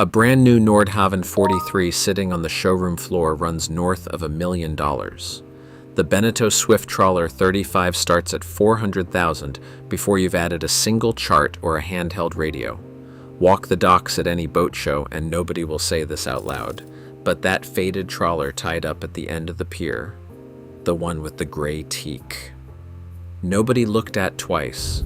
A brand new Nordhaven 43 sitting on the showroom floor runs north of $1 million. The Beneteau Swift Trawler 35 starts at $400,000 before you've added a single chart or a handheld radio. Walk the docks at any boat show and nobody will say this out loud, but that faded trawler tied up at the end of the pier, the one with the gray teak. Nobody looked at twice.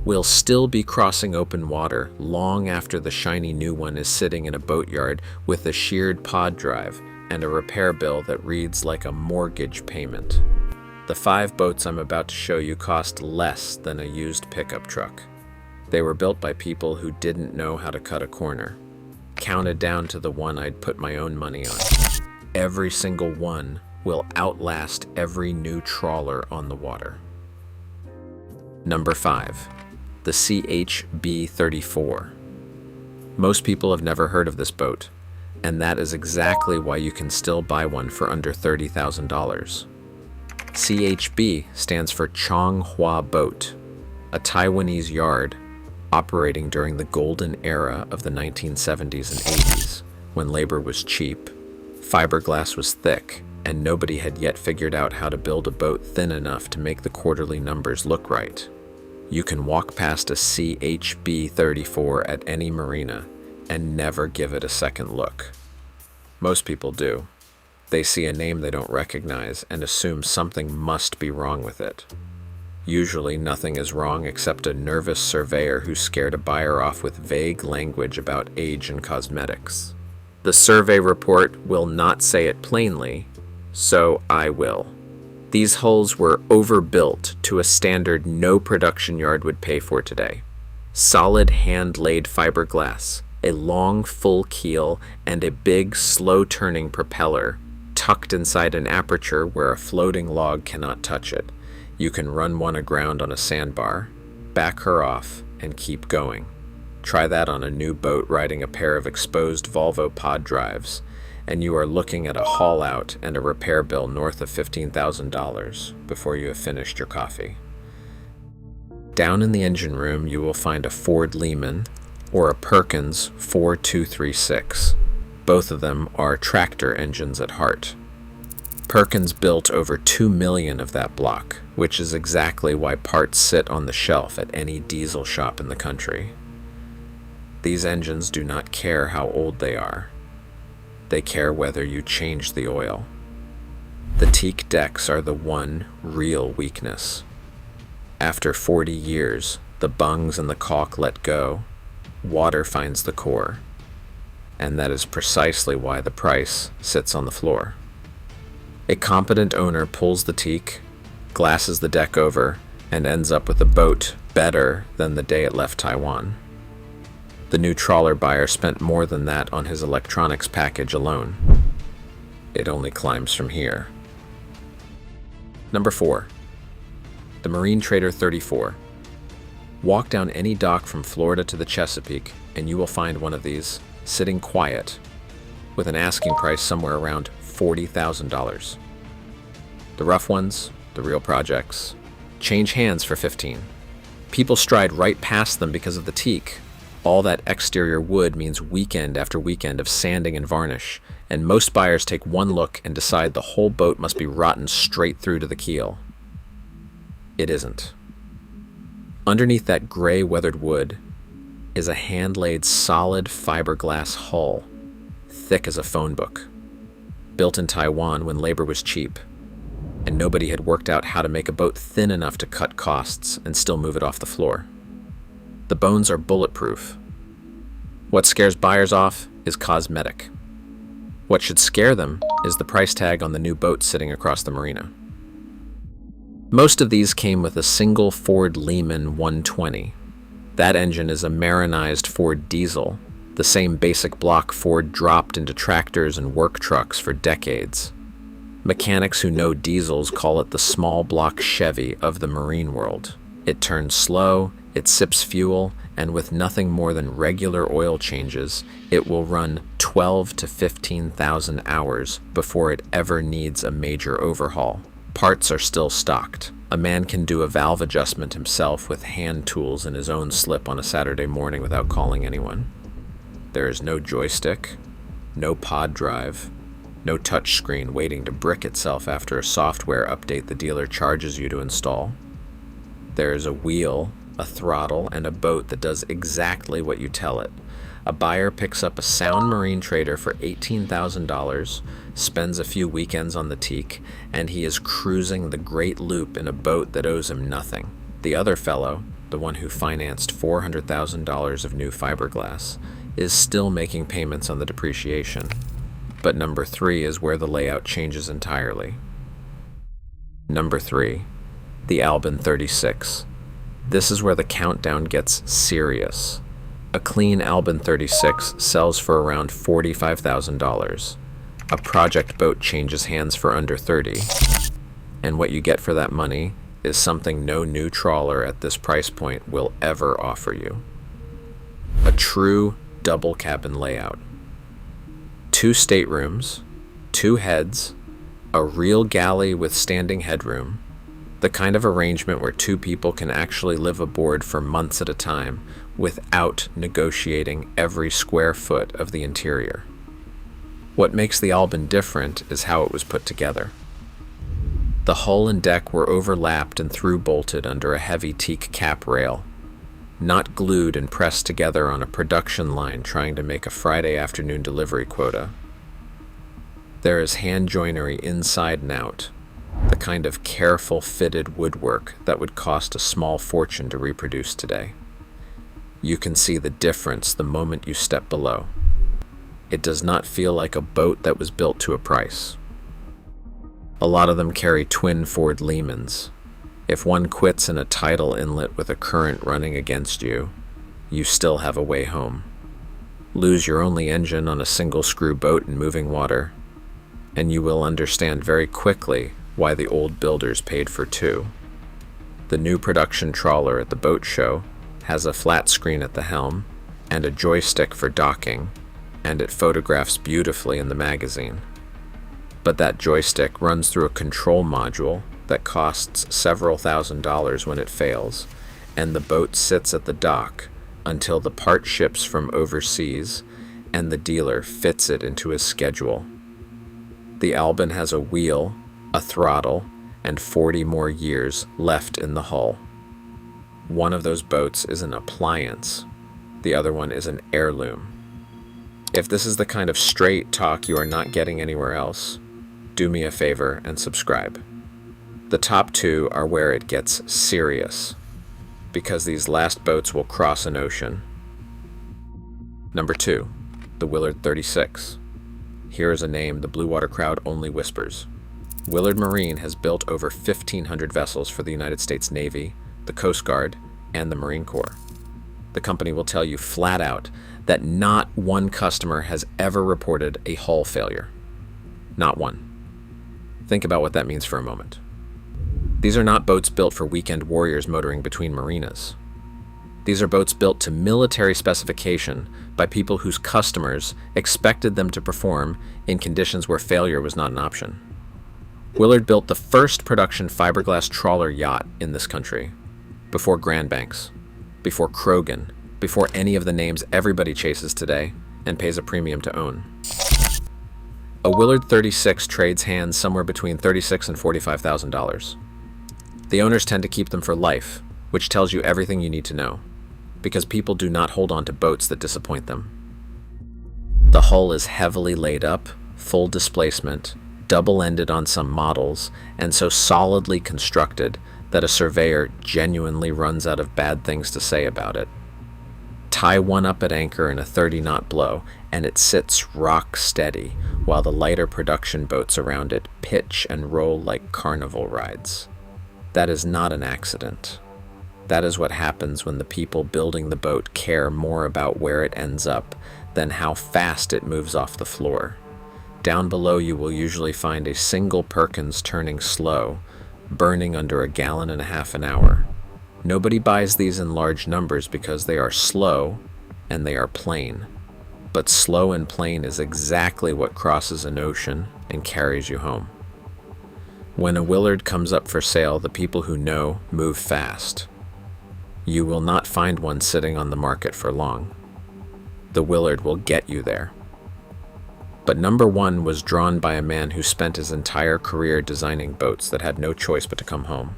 We'll still be crossing open water long after the shiny new one is sitting in a boatyard with a sheared pod drive and a repair bill that reads like a mortgage payment. The 5 boats I'm about to show you cost less than a used pickup truck. They were built by people who didn't know how to cut a corner, counted down to the one I'd put my own money on. Every single one will outlast every new trawler on the water. Number 5. The CHB-34. Most people have never heard of this boat, and that is exactly why you can still buy one for under $30,000. CHB stands for Changhua Boat, a Taiwanese yard operating during the golden era of the 1970s and 80s, when labor was cheap, fiberglass was thick, and nobody had yet figured out how to build a boat thin enough to make the quarterly numbers look right. You can walk past a CHB-34 at any marina and never give it a second look. Most people do. They see a name they don't recognize and assume something must be wrong with it. Usually nothing is wrong except a nervous surveyor who scared a buyer off with vague language about age and cosmetics. The survey report will not say it plainly, so I will. These hulls were overbuilt to a standard no production yard would pay for today. Solid hand-laid fiberglass, a long full keel, and a big slow-turning propeller tucked inside an aperture where a floating log cannot touch it. You can run one aground on a sandbar, back her off, and keep going. Try that on a new boat riding a pair of exposed Volvo pod drives, and you are looking at a haul out and a repair bill north of $15,000 before you have finished your coffee. Down in the engine room, you will find a Ford Lehman or a Perkins 4236. Both of them are tractor engines at heart. Perkins built over 2 million of that block, which is exactly why parts sit on the shelf at any diesel shop in the country. These engines do not care how old they are. They care whether you change the oil. The teak decks are the one real weakness. After 40 years, the bungs and the caulk let go, water finds the core, and that is precisely why the price sits on the floor. A competent owner pulls the teak, glasses the deck over, and ends up with a boat better than the day it left Taiwan. The new trawler buyer spent more than that on his electronics package alone. It only climbs from here. Number 4. The Marine Trader 34. Walk down any dock from Florida to the Chesapeake, and you will find one of these, sitting quiet, with an asking price somewhere around $40,000. The rough ones, the real projects, change hands for 15. People stride right past them because of the teak. All that exterior wood means weekend after weekend of sanding and varnish, and most buyers take one look and decide the whole boat must be rotten straight through to the keel. It isn't. Underneath that gray weathered wood is a hand-laid solid fiberglass hull, thick as a phone book. Built in Taiwan when labor was cheap, and nobody had worked out how to make a boat thin enough to cut costs and still move it off the floor. The bones are bulletproof. What scares buyers off is cosmetic. What should scare them is the price tag on the new boat sitting across the marina. Most of these came with a single Ford Lehman 120. That engine is a marinized Ford diesel, the same basic block Ford dropped into tractors and work trucks for decades. Mechanics who know diesels call it the small block Chevy of the marine world. It turns slow, it sips fuel, and with nothing more than regular oil changes, it will run 12 to 15,000 hours before it ever needs a major overhaul. Parts are still stocked. A man can do a valve adjustment himself with hand tools in his own slip on a Saturday morning without calling anyone. There is no joystick, no pod drive, no touchscreen waiting to brick itself after a software update the dealer charges you to install. There is a wheel, a throttle, and a boat that does exactly what you tell it. A buyer picks up a sound marine trader for $18,000, spends a few weekends on the teak, and he is cruising the Great Loop in a boat that owes him nothing. The other fellow, the one who financed $400,000 of new fiberglass, is still making payments on the depreciation. But number 3 is where the layout changes entirely. Number 3, the Albin 36. This is where the countdown gets serious. A clean Albin 36 sells for around $45,000. A project boat changes hands for under $30,000. And what you get for that money is something no new trawler at this price point will ever offer you. A true double cabin layout. 2 staterooms, 2 heads, a real galley with standing headroom, the kind of arrangement where 2 people can actually live aboard for months at a time without negotiating every square foot of the interior. What makes the Albin different is how it was put together. The hull and deck were overlapped and through-bolted under a heavy teak cap rail, not glued and pressed together on a production line trying to make a Friday afternoon delivery quota. There is hand joinery inside and out, the kind of careful fitted woodwork that would cost a small fortune to reproduce today. You can see the difference the moment you step below. It does not feel like a boat that was built to a price. A lot of them carry twin Ford Lehmans. If one quits in a tidal inlet with a current running against you, you still have a way home. Lose your only engine on a single screw boat in moving water, and you will understand very quickly why the old builders paid for 2. The new production trawler at the boat show has a flat screen at the helm and a joystick for docking, and it photographs beautifully in the magazine. But that joystick runs through a control module that costs several $1,000s when it fails, and the boat sits at the dock until the part ships from overseas and the dealer fits it into his schedule. The Albin has a wheel, a throttle, and 40 more years left in the hull. One of those boats is an appliance. The other one is an heirloom. If this is the kind of straight talk you are not getting anywhere else, do me a favor and subscribe. The top 2 are where it gets serious, because these last boats will cross an ocean. Number 2, the Willard 36. Here is a name the Blue Water crowd only whispers. Willard Marine has built over 1,500 vessels for the United States Navy, the Coast Guard, and the Marine Corps. The company will tell you flat out that not one customer has ever reported a hull failure. Not one. Think about what that means for a moment. These are not boats built for weekend warriors motoring between marinas. These are boats built to military specification by people whose customers expected them to perform in conditions where failure was not an option. Willard built the first production fiberglass trawler yacht in this country, before Grand Banks, before Krogan, before any of the names everybody chases today and pays a premium to own. A Willard 36 trades hands somewhere between $36,000 and $45,000. The owners tend to keep them for life, which tells you everything you need to know, because people do not hold on to boats that disappoint them. The hull is heavily laid up, full displacement, double-ended on some models, and so solidly constructed that a surveyor genuinely runs out of bad things to say about it. Tie one up at anchor in a 30-knot blow, and it sits rock steady while the lighter production boats around it pitch and roll like carnival rides. That is not an accident. That is what happens when the people building the boat care more about where it ends up than how fast it moves off the floor. Down below you will usually find a single Perkins turning slow, burning under 1.5 gallons an hour. Nobody buys these in large numbers because they are slow and they are plain. But slow and plain is exactly what crosses an ocean and carries you home. When a Willard comes up for sale, the people who know move fast. You will not find one sitting on the market for long. The Willard will get you there. But number one was drawn by a man who spent his entire career designing boats that had no choice but to come home.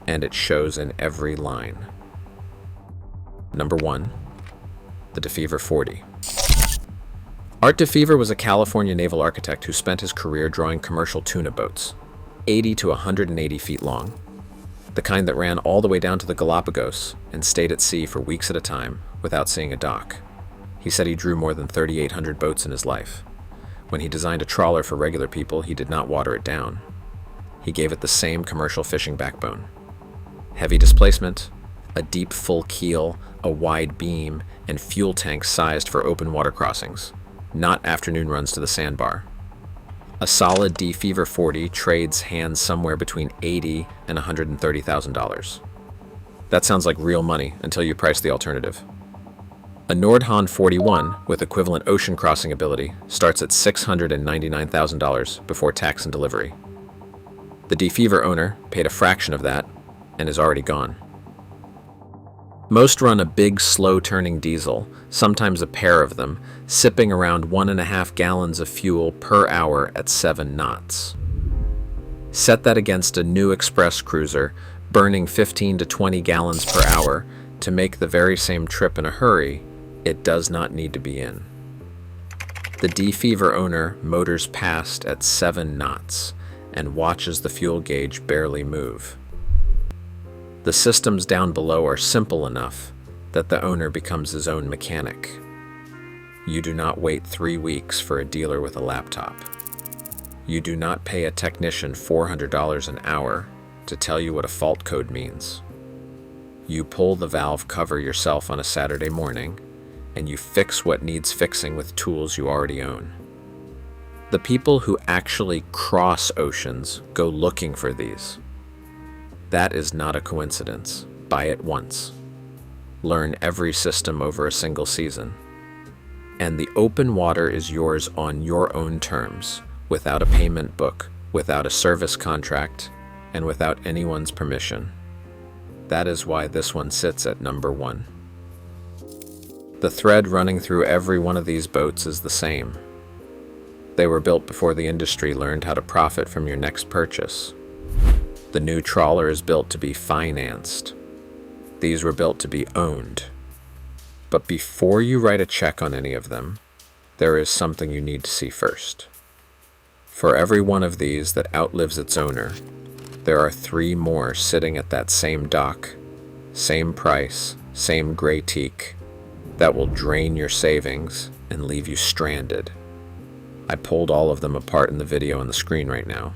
And it shows in every line. Number one, the Defever 40. Art Defever was a California naval architect who spent his career drawing commercial tuna boats, 80 to 180 feet long, the kind that ran all the way down to the Galapagos and stayed at sea for weeks at a time without seeing a dock. He said he drew more than 3,800 boats in his life. When he designed a trawler for regular people, he did not water it down. He gave it the same commercial fishing backbone. Heavy displacement, a deep full keel, a wide beam, and fuel tanks sized for open water crossings, not afternoon runs to the sandbar. A solid Defever 40 trades hands somewhere between $80,000 and $130,000. That sounds like real money until you price the alternative. A Nordhahn 41 with equivalent ocean crossing ability starts at $699,000 before tax and delivery. The Defever owner paid a fraction of that and is already gone. Most run a big, slow-turning diesel, sometimes a pair of them, sipping around 1.5 gallons of fuel per hour at 7 knots. Set that against a new express cruiser, burning 15 to 20 gallons per hour to make the very same trip in a hurry. It does not need to be in. The Defever owner motors past at 7 knots and watches the fuel gauge barely move. The systems down below are simple enough that the owner becomes his own mechanic. You do not wait 3 weeks for a dealer with a laptop. You do not pay a technician $400 an hour to tell you what a fault code means. You pull the valve cover yourself on a Saturday morning, and you fix what needs fixing with tools you already own. The people who actually cross oceans go looking for these. That is not a coincidence. Buy it once. Learn every system over a single season. And the open water is yours on your own terms, without a payment book, without a service contract, and without anyone's permission. That is why this one sits at number one. The thread running through every one of these boats is the same. They were built before the industry learned how to profit from your next purchase. The new trawler is built to be financed. These were built to be owned. But before you write a check on any of them, there is something you need to see first. For every one of these that outlives its owner, there are 3 more sitting at that same dock, same price, same gray teak, that will drain your savings and leave you stranded. I pulled all of them apart in the video on the screen right now.